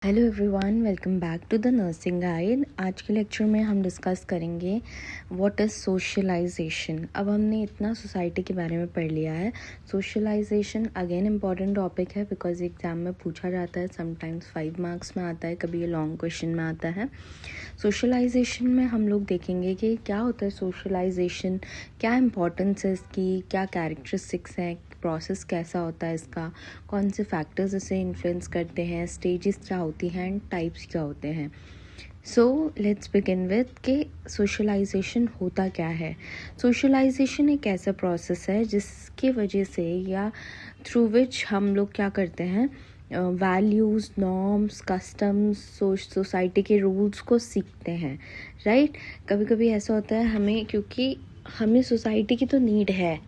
Hello everyone, welcome back to the nursing guide. आज के lecture में हम डिस्कस करेंगे व्हाट इज़ सोशलाइजेशन। अब हमने इतना सोसाइटी के बारे में पढ़ लिया है। सोशलाइजेशन अगेन इम्पॉर्टेंट टॉपिक है बिकॉज एग्ज़ाम में पूछा जाता है, समटाइम्स 5 मार्क्स में आता है, कभी ये लॉन्ग क्वेश्चन में आता है। सोशलाइजेशन में हम लोग देखेंगे कि क्या होता है सोशलाइजेशन, क्या इम्पोर्टेंस है इसकी, क्या कैरेक्टरिस्टिक्स हैं, प्रोसेस कैसा होता है इसका, कौन से फैक्टर्स इसे इन्फ्लुएंस करते हैं, स्टेजेस क्या होती हैं एंड टाइप्स क्या होते हैं। सो लेट्स बिगिन विद कि सोशलाइजेशन होता क्या है। सोशलाइजेशन एक ऐसा प्रोसेस है जिसकी वजह से या थ्रू विच हम लोग क्या करते हैं, वैल्यूज़, नॉर्म्स, कस्टम्स, सोसाइटी के रूल्स को सीखते हैं, राइट। कभी कभी ऐसा होता है हमें, क्योंकि हमें सोसाइटी की तो नीड है,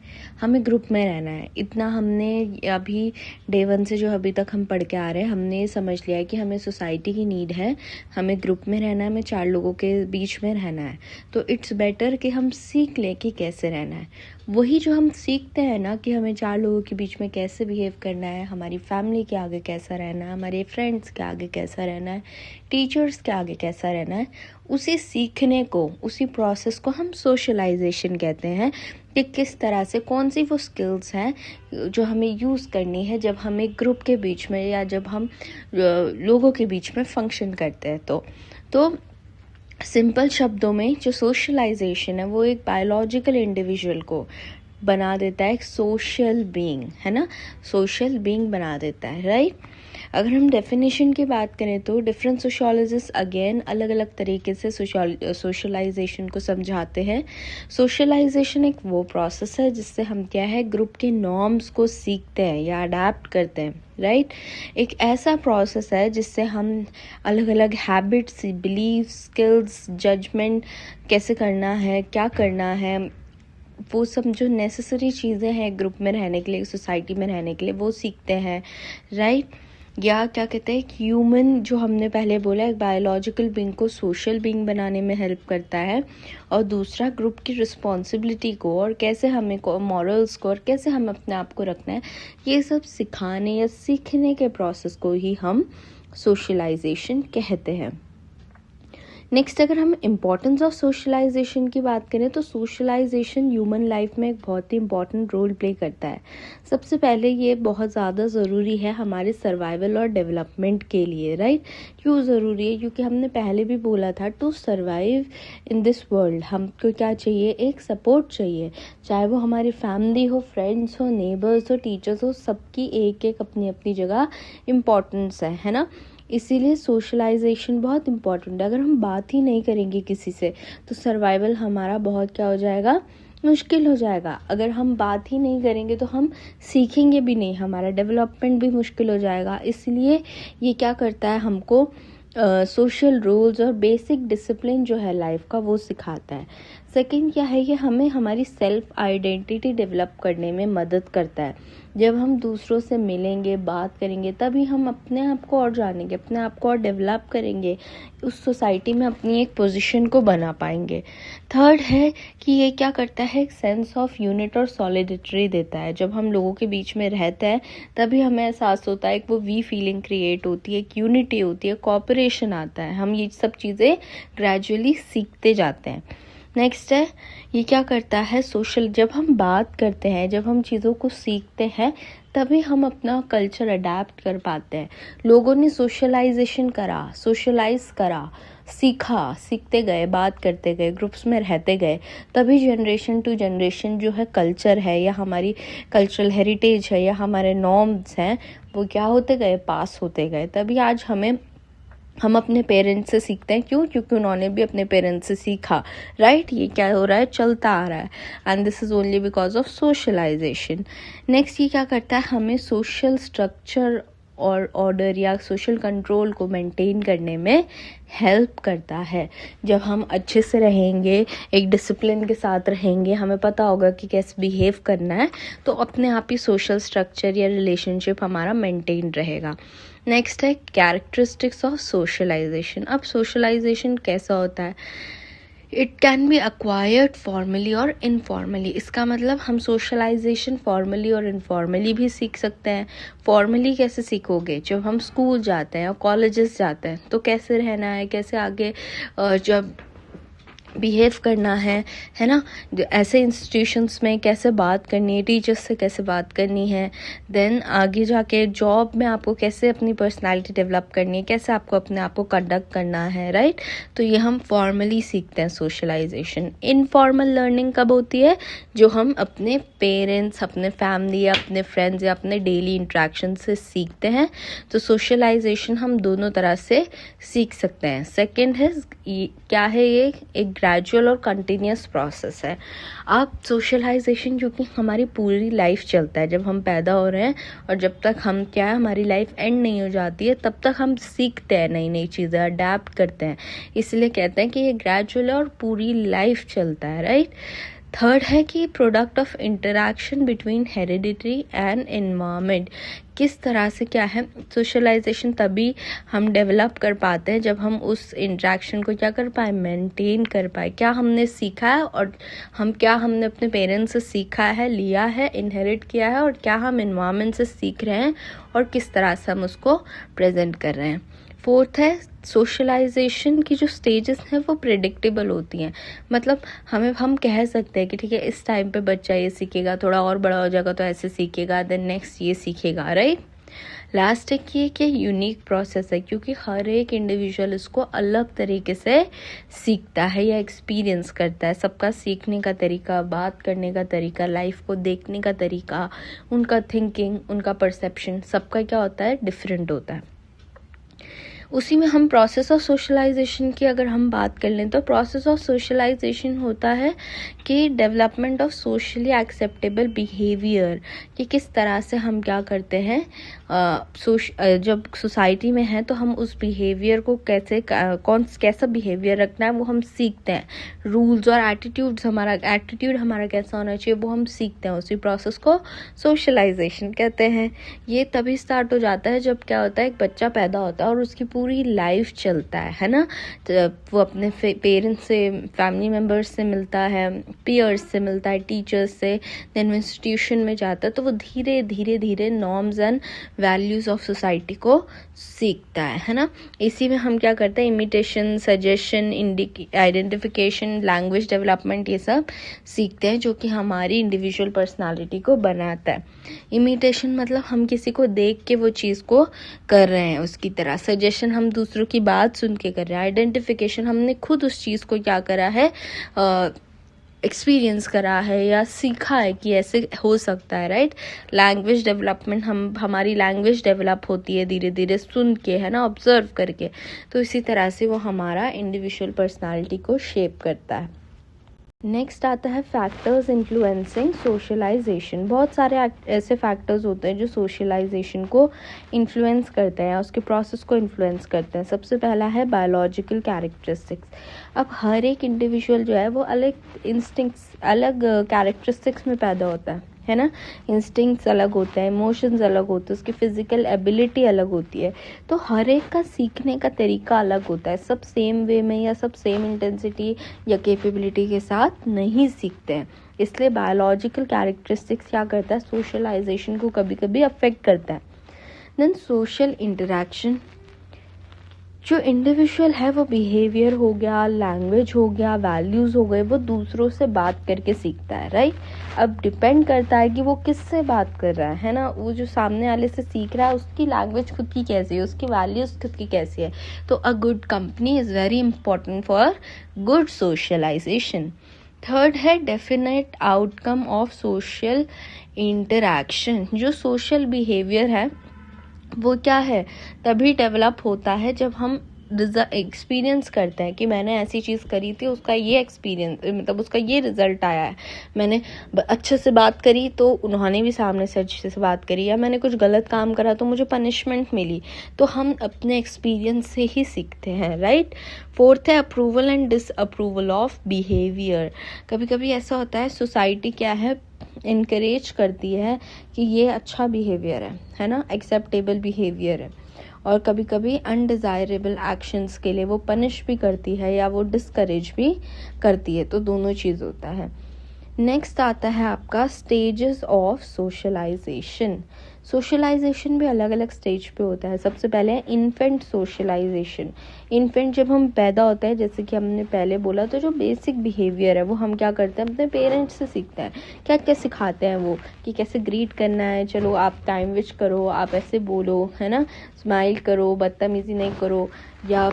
हमें ग्रुप में रहना है। इतना हमने अभी डे 1 से जो अभी तक हम पढ़ के आ रहे हैं, हमने ये समझ लिया है कि हमें सोसाइटी की नीड है, हमें ग्रुप में रहना है, हमें 4 लोगों के बीच में रहना है। तो इट्स बेटर कि हम सीख लें कि कैसे रहना है। वही जो हम सीखते हैं ना कि हमें 4 लोगों के बीच में कैसे बिहेव करना है, हमारी फैमिली के आगे कैसा रहना है, हमारे फ्रेंड्स के आगे कैसा रहना है, टीचर्स के आगे कैसा रहना है, उसी सीखने को, उसी प्रोसेस को हम सोशलाइजेशन कहते हैं। कि किस तरह से कौन सी वो स्किल्स हैं जो हमें यूज़ करनी है जब हम एक ग्रुप के बीच में या जब हम लोगों के बीच में फंक्शन करते हैं। तो सिंपल शब्दों में जो सोशलाइजेशन है वो एक बायोलॉजिकल इंडिविजुअल को बना देता है, एक सोशल बीइंग, है ना, सोशल बीइंग बना देता है, राइट। अगर हम डेफिनेशन की बात करें तो डिफरेंट सोशियोलॉजिस्ट अगेन अलग अलग तरीके से सोशलाइजेशन को समझाते हैं। सोशलाइजेशन एक वो प्रोसेस है जिससे हम क्या है, ग्रुप के नॉर्म्स को सीखते हैं या अडेप्ट करते हैं, राइट। एक ऐसा प्रोसेस है जिससे हम अलग अलग हैबिट्स, बिलीफ, स्किल्स, जजमेंट कैसे करना है, क्या करना है, वो सब जो नेसेसरी चीज़ें हैं ग्रुप में रहने के लिए, सोसाइटी में रहने के लिए, वो सीखते हैं, राइट। या क्या कहते हैं, ह्यूमन जो हमने पहले बोला, एक बायोलॉजिकल बीइंग को सोशल बीइंग बनाने में हेल्प करता है, और दूसरा ग्रुप की रिस्पॉन्सिबिलिटी को और कैसे हमें मॉरल्स को और कैसे हम अपने आप को रखना है, ये सब सिखाने या सीखने के प्रोसेस को ही हम सोशलाइजेशन कहते हैं। नेक्स्ट, अगर हम इम्पॉर्टेंस ऑफ सोशलाइजेशन की बात करें तो सोशलाइजेशन ह्यूमन लाइफ में एक बहुत ही इम्पॉर्टेंट रोल प्ले करता है। सबसे पहले ये बहुत ज़्यादा ज़रूरी है हमारे सर्वाइवल और डेवलपमेंट के लिए, राइट। क्यों ज़रूरी है? क्योंकि हमने पहले भी बोला था, to survive in this world हमको क्या चाहिए, एक सपोर्ट चाहिए। चाहे वो हमारी फैमिली हो, फ्रेंड्स हो, नेबर्स हो, टीचर्स हो, सबकी एक एक अपनी अपनी जगह इम्पॉर्टेंस है ना। इसीलिए सोशलाइजेशन बहुत इम्पॉर्टेंट है। अगर हम बात ही नहीं करेंगे किसी से तो सर्वाइवल हमारा बहुत क्या हो जाएगा, मुश्किल हो जाएगा। अगर हम बात ही नहीं करेंगे तो हम सीखेंगे भी नहीं, हमारा डेवलपमेंट भी मुश्किल हो जाएगा। इसलिए ये क्या करता है, हमको सोशल रूल्स और बेसिक डिसिप्लिन जो है लाइफ का वो सिखाता है। सेकंड क्या है, कि हमें हमारी सेल्फ आइडेंटिटी डेवलप करने में मदद करता है। जब हम दूसरों से मिलेंगे, बात करेंगे, तभी हम अपने आप को और जानेंगे, अपने आप को और डेवलप करेंगे, उस सोसाइटी में अपनी एक पोजीशन को बना पाएंगे। थर्ड है कि ये क्या करता है, एक सेंस ऑफ यूनिट और सॉलिडिटी देता है। जब हम लोगों के बीच में रहते हैं तभी हमें एहसास होता है, कि वो वी फीलिंग क्रिएट होती है, एक यूनिटी होती है, कॉपरेशन आता है, हम ये सब चीज़ें ग्रेजुअली सीखते जाते हैं। नेक्स्ट है, ये क्या करता है, सोशल, जब हम बात करते हैं, जब हम चीज़ों को सीखते हैं, तभी हम अपना कल्चर अडेप्ट कर पाते हैं। लोगों ने सोशलाइजेशन करा, सोशलाइज करा, सीखा, सीखते गए, बात करते गए, ग्रुप्स में रहते गए, तभी जनरेशन टू जनरेशन जो है कल्चर है या हमारी कल्चरल हेरिटेज है या हमारे नॉर्म्स हैं, वो क्या होते गए, पास होते गए। तभी आज हम अपने पेरेंट्स से सीखते हैं। क्यों? क्योंकि उन्होंने भी अपने पेरेंट्स से सीखा, राइट। ये क्या हो रहा है, चलता आ रहा है, and this is only because of socialization. Next, ये क्या करता है, हमें सोशल स्ट्रक्चर और ऑर्डर या सोशल कंट्रोल को मेंटेन करने में हेल्प करता है। जब हम अच्छे से रहेंगे, एक डिसिप्लिन के साथ रहेंगे, हमें पता होगा कि कैसे बिहेव करना है, तो अपने आप ही सोशल स्ट्रक्चर या रिलेशनशिप हमारा मेंटेन रहेगा। नेक्स्ट है कैरेक्टरिस्टिक्स ऑफ सोशलाइजेशन। अब सोशलाइजेशन कैसा होता है, it can be acquired formally और इनफॉर्मली। इसका मतलब हम सोशलाइजेशन फॉर्मली और इनफॉर्मली भी सीख सकते हैं। फॉर्मली कैसे सीखोगे? जब हम स्कूल जाते हैं और कॉलेजेस जाते हैं तो कैसे रहना है, कैसे आगे जब बिहेव करना है ना, ऐसे इंस्टीट्यूशंस में कैसे बात करनी है, टीचर्स से कैसे बात करनी है, देन आगे जाके जॉब में आपको कैसे अपनी पर्सनालिटी डेवलप करनी है, कैसे आपको अपने आप को कंडक्ट करना है, राइट। तो ये हम फॉर्मली सीखते हैं सोशलाइजेशन। इनफॉर्मल लर्निंग कब होती है? जो हम अपने पेरेंट्स, अपने फैमिली या अपने फ्रेंड्स या अपने डेली इंट्रैक्शन से सीखते हैं। तो सोशलाइजेशन हम दोनों तरह से सीख सकते हैं। सेकेंड है क्या है, ये एक ग्रेजुअल और कंटिन्यूस प्रोसेस है। अब सोशलाइजेशन जो कि हमारी पूरी लाइफ चलता है, जब हम पैदा हो रहे हैं और जब तक हम क्या है, हमारी लाइफ एंड नहीं हो जाती है, तब तक हम सीखते हैं नई नई चीज़ें, अडेप्ट करते हैं। इसलिए कहते हैं कि ये ग्रेजुअल और पूरी लाइफ चलता है, राइट। थर्ड है कि product of interaction between hereditary and environment. किस तरह से क्या है, सोशलाइजेशन तभी हम डेवलप कर पाते हैं जब हम उस इंटरेक्शन को क्या कर पाए, मेंटेन कर पाए। क्या हमने सीखा है और हमने अपने पेरेंट्स से सीखा है, लिया है, इनहेरिट किया है, और क्या हम एनवायरनमेंट से सीख रहे हैं और किस तरह से हम उसको प्रेजेंट कर रहे हैं। फोर्थ है सोशलाइजेशन की जो स्टेजेस हैं वो प्रेडिक्टेबल होती हैं। मतलब हम कह सकते हैं कि ठीक है, इस टाइम पे बच्चा ये सीखेगा, थोड़ा और बड़ा हो जाएगा तो ऐसे सीखेगा, देन नेक्स्ट ये सीखेगा, राइट। लास्ट है कि यूनिक प्रोसेस है, क्योंकि हर एक इंडिविजुअल इसको अलग तरीके से सीखता है या एक्सपीरियंस करता है। सबका सीखने का तरीका, बात करने का तरीका, लाइफ को देखने का तरीका, उनका थिंकिंग, उनका परसेप्शन, सबका क्या होता है, डिफरेंट होता है। उसी में हम प्रोसेस ऑफ सोशलाइजेशन की अगर हम बात कर लें तो प्रोसेस ऑफ सोशलाइजेशन होता है कि development of socially acceptable behaviour, कि किस तरह से हम क्या करते हैं, जब सोसाइटी में है तो हम उस बिहेवियर को कैसा बिहेवियर रखना है वो हम सीखते हैं। रूल्स और एटीट्यूड हमारा कैसा होना चाहिए वो हम सीखते हैं। उसी प्रोसेस को सोशलाइजेशन कहते हैं। ये तभी स्टार्ट हो जाता है जब क्या होता है, एक बच्चा पैदा होता है और उसकी पूरी लाइफ चलता है ना। तो वो अपने पेरेंट्स से, फैमिली मेम्बर्स से मिलता है, पीयर्स से मिलता है, टीचर्स से, देन इंस्टीट्यूशन में जाता है, तो वो धीरे धीरे norms and values of society को सीखता है ना। इसी में हम क्या करते हैं, imitation, suggestion, identification, language development, ये सब सीखते हैं जो कि हमारी इंडिविजुअल पर्सनालिटी को बनाता है। इमिटेशन मतलब हम किसी को देख के वो चीज़ को कर रहे हैं उसकी तरह। सजेशन हम दूसरों की बात सुन के कर रहे हैं। आइडेंटिफिकेशन हमने खुद उस चीज़ को क्या करा है, एक्सपीरियंस करा है या सीखा है कि ऐसे हो सकता है, राइट। लैंग्वेज डेवलपमेंट, हमारी लैंग्वेज डेवलप होती है धीरे धीरे सुन के, है ना, ऑब्जर्व करके। तो इसी तरह से वो हमारा इंडिविजुअल पर्सनालिटी को शेप करता है। नेक्स्ट आता है फैक्टर्स इन्फ्लुएंसिंग सोशलाइजेशन। बहुत सारे ऐसे फैक्टर्स होते हैं जो सोशलाइजेशन को इन्फ्लुएंस करते हैं, उसके प्रोसेस को इन्फ्लुएंस करते हैं। सबसे पहला है बायोलॉजिकल कैरेक्टरिस्टिक्स। अब हर एक इंडिविजुअल जो है वो अलग कैरेक्टरिस्टिक्स में पैदा होता है ना। इंस्टिंक्ट्स अलग होते हैं, इमोशंस अलग होते हैं, उसकी फिजिकल एबिलिटी अलग होती है। तो हर एक का सीखने का तरीका अलग होता है। सब सेम वे में या सब सेम इंटेंसिटी या कैपेबिलिटी के साथ नहीं सीखते हैं। इसलिए बायोलॉजिकल कैरेक्टरिस्टिक्स क्या करता है, सोशलाइजेशन को कभी कभी अफेक्ट करता है। देन सोशल इंटरेक्शन, जो इंडिविजुअल है वो बिहेवियर हो गया, लैंग्वेज हो गया, वैल्यूज़ हो गए, वो दूसरों से बात करके सीखता है, राइट। अब डिपेंड करता है कि वो किससे बात कर रहा है ना। वो जो सामने वाले से सीख रहा है उसकी लैंग्वेज खुद की कैसी है, उसकी वैल्यूज़ खुद की कैसी है। तो a good company is very important for good socialization. Third है definite outcome of social interaction. जो सोशल बिहेवियर है वो क्या है, तभी डेवलप होता है जब हम एक्सपीरियंस करते हैं कि मैंने ऐसी चीज़ करी थी, उसका ये एक्सपीरियंस, मतलब उसका ये रिजल्ट आया है। मैंने अच्छे से बात करी तो उन्होंने भी सामने से अच्छे से बात करी, या मैंने कुछ गलत काम करा तो मुझे पनिशमेंट मिली। तो हम अपने एक्सपीरियंस से ही सीखते हैं, राइट। फोर्थ है approval and disapproval of behaviour. कभी कभी ऐसा होता है, सोसाइटी क्या है, इनकरेज करती है कि ये अच्छा बिहेवियर है ना, एक्सेप्टेबल बिहेवियर है, और कभी कभी अनडिज़ायरेबल एक्शंस के लिए वो पनिश भी करती है या वो डिस्करेज भी करती है, तो दोनों चीज़ होता है। नेक्स्ट आता है आपका स्टेजेस ऑफ सोशलाइजेशन। सोशलाइजेशन भी अलग अलग स्टेज पे होता है। सबसे पहले है इन्फेंट सोशलाइजेशन। इन्फेंट जब हम पैदा होते हैं, जैसे कि हमने पहले बोला, तो जो बेसिक बिहेवियर है वो हम क्या करते हैं, अपने पेरेंट्स से सीखते हैं। क्या क्या सिखाते हैं वो, कि कैसे ग्रीट करना है, चलो आप टाइम विश करो, आप ऐसे बोलो, है ना, स्माइल करो, बदतमीजी नहीं करो, या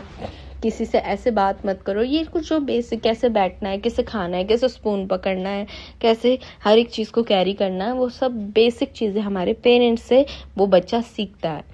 किसी से ऐसे बात मत करो। ये कुछ जो बेसिक, कैसे बैठना है, कैसे खाना है, कैसे स्पून पकड़ना है, कैसे हर एक चीज़ को कैरी करना है, वो सब बेसिक चीज़ें हमारे पेरेंट्स से वो बच्चा सीखता है।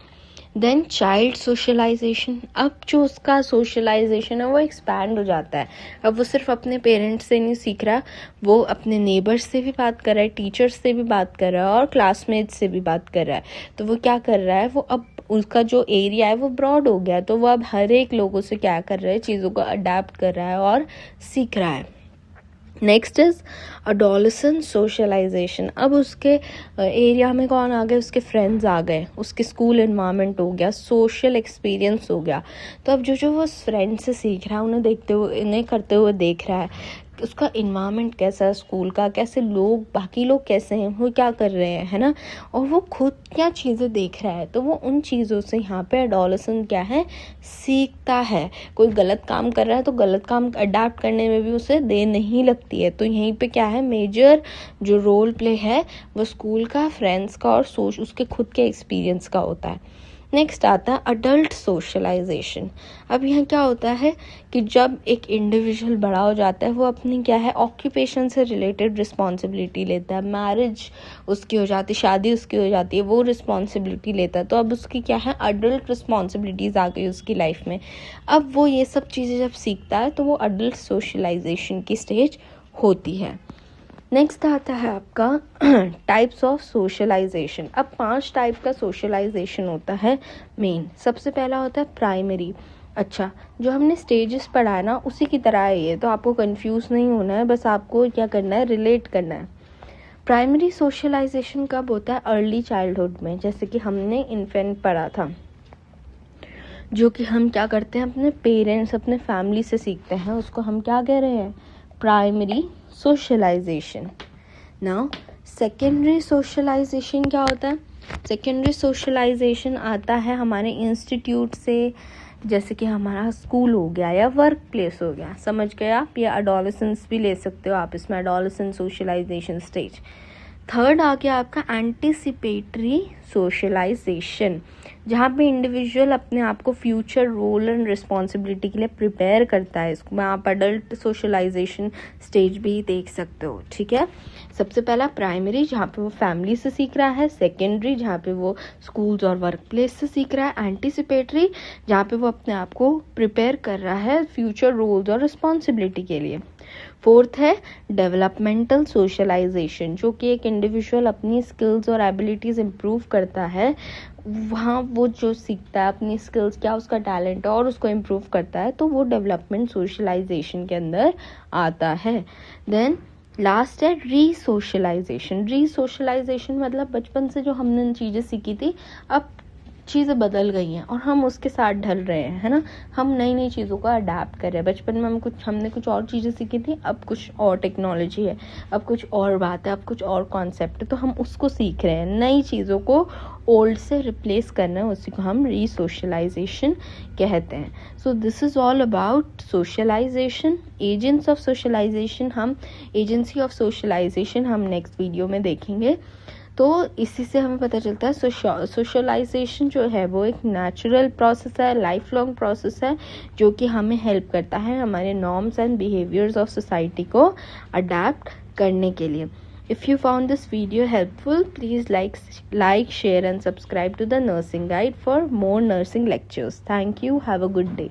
Then child socialization. अब जो उसका सोशलाइजेशन है वो एक्सपैंड हो जाता है। अब वो सिर्फ अपने पेरेंट्स से नहीं सीख रहा, वो अपने नेबर्स से भी बात कर रहा है, टीचर्स से भी बात कर रहा है और क्लासमेट्स से भी बात कर रहा है। तो वो क्या कर रहा है, वो अब उसका जो एरिया है वो ब्रॉड हो गया, तो वो अब हर एक लोगों से क्या कर रहा है, चीज़ों को अडेप्ट कर रहा है और सीख रहा है। Next is adolescent socialization. अब उसके एरिया में कौन आ गए, उसके फ्रेंड्स आ गए, उसके स्कूल इन्वायरमेंट हो गया, सोशल एक्सपीरियंस हो गया। तो अब जो वो फ्रेंड से सीख रहा है, उन्हें देखते हुए, इन्हें करते हुए देख रहा है, उसका इन्वायरमेंट कैसा है स्कूल का, कैसे लोग, बाकी लोग कैसे हैं, वो क्या कर रहे हैं, है ना, और वो खुद क्या चीज़ें देख रहा है, तो वो उन चीज़ों से यहाँ पे एडोलेसेंट क्या है, सीखता है। कोई गलत काम कर रहा है तो गलत काम अडेप्ट करने में भी उसे देर नहीं लगती है। तो यहीं पे क्या है, मेजर जो रोल प्ले है वो स्कूल का, फ्रेंड्स का और उसके खुद के एक्सपीरियंस का होता है। नेक्स्ट आता है अडल्ट सोशलाइजेशन। अब यहाँ क्या होता है कि जब एक इंडिविजुअल बड़ा हो जाता है, वो अपनी क्या है, ऑक्यूपेशन से रिलेटेड रिस्पॉन्सिबिलिटी लेता है, मैरिज उसकी हो जाती है, शादी उसकी हो जाती है, वो रिस्पॉन्सिबिलिटी लेता है। तो अब उसकी क्या है, अडल्ट रिस्पॉन्सिबिलिटीज़ आ गई उसकी लाइफ में। अब वो ये सब चीज़ें जब सीखता है तो वो अडल्ट सोशलाइजेशन की स्टेज होती है। नेक्स्ट आता है आपका टाइप्स ऑफ सोशलाइजेशन। अब 5 टाइप का सोशलाइजेशन होता है मेन। सबसे पहला होता है प्राइमरी। अच्छा, जो हमने स्टेजेस पढ़ा है ना, उसी की तरह है ये, तो आपको कंफ्यूज नहीं होना है, बस आपको क्या करना है, रिलेट करना है। प्राइमरी सोशलाइजेशन कब होता है, अर्ली चाइल्डहुड में, जैसे कि हमने इन्फेंट पढ़ा था, जो कि हम क्या करते हैं, अपने पेरेंट्स, अपने फैमिली से सीखते हैं, उसको हम क्या कह रहे हैं, primary socialization. Now secondary socialization क्या होता है, सेकेंडरी सोशलाइजेशन आता है हमारे इंस्टीट्यूट से, जैसे कि हमारा स्कूल हो गया या वर्क प्लेस हो गया, समझ गए आप, या एडोलेसेंस भी ले सकते हो आप इसमें, एडोलेसेंट सोशलाइजेशन स्टेज। थर्ड आ गया आपका एंटिसिपेटरी सोशलाइजेशन, जहाँ पे इंडिविजुअल अपने आप को फ्यूचर रोल एंड रिस्पॉन्सिबिलिटी के लिए प्रिपेयर करता है। इसको आप अडल्ट सोशलाइजेशन स्टेज भी देख सकते हो, ठीक है। सबसे पहला प्राइमरी, जहाँ पे वो फैमिली से सीख रहा है। सेकेंडरी, जहाँ पे वो स्कूल्स और वर्क प्लेस से सीख रहा है। एंटिसिपेटरी, जहाँ पे वो अपने आप को प्रिपेयर कर रहा है फ्यूचर रोल्स और रिस्पॉन्सिबिलिटी के लिए। फोर्थ है डेवलपमेंटल सोशलाइजेशन, जो कि एक इंडिविजुअल अपनी स्किल्स और एबिलिटीज़ इम्प्रूव करता है, वहाँ वो जो सीखता है अपनी स्किल्स, क्या उसका टैलेंट है, और उसको इम्प्रूव करता है, तो वो डेवलपमेंट सोशलाइजेशन के अंदर आता है। देन लास्ट है रीसोशलाइजेशन। रीसोशलाइजेशन मतलब बचपन से जो हमने चीज़ें सीखी थी, अब चीज़ें बदल गई हैं और हम उसके साथ ढल रहे हैं, है ना, हम नई नई चीज़ों को अडेप्ट कर रहे हैं। बचपन में हमने कुछ और चीज़ें सीखी थी, अब कुछ और टेक्नोलॉजी है, अब कुछ और बात है, अब कुछ और कॉन्सेप्ट है, तो हम उसको सीख रहे हैं, नई चीज़ों को ओल्ड से रिप्लेस करना है, उसी को हम रीसोशलाइजेशन कहते हैं। So this is all about socialization, agents of socialization. हम एजेंसी ऑफ सोशलाइजेशन हम नेक्स्ट वीडियो में देखेंगे। तो इसी से हमें पता चलता है सोशलाइजेशन जो है वो एक नेचुरल प्रोसेस है, लाइफ लॉन्ग प्रोसेस है, जो कि हमें हेल्प करता है हमारे norms and behaviours of society को अडेप्ट करने के लिए। If you found this video helpful, please like, share and subscribe to the Nursing Guide for more nursing lectures. Thank you. Have a good day.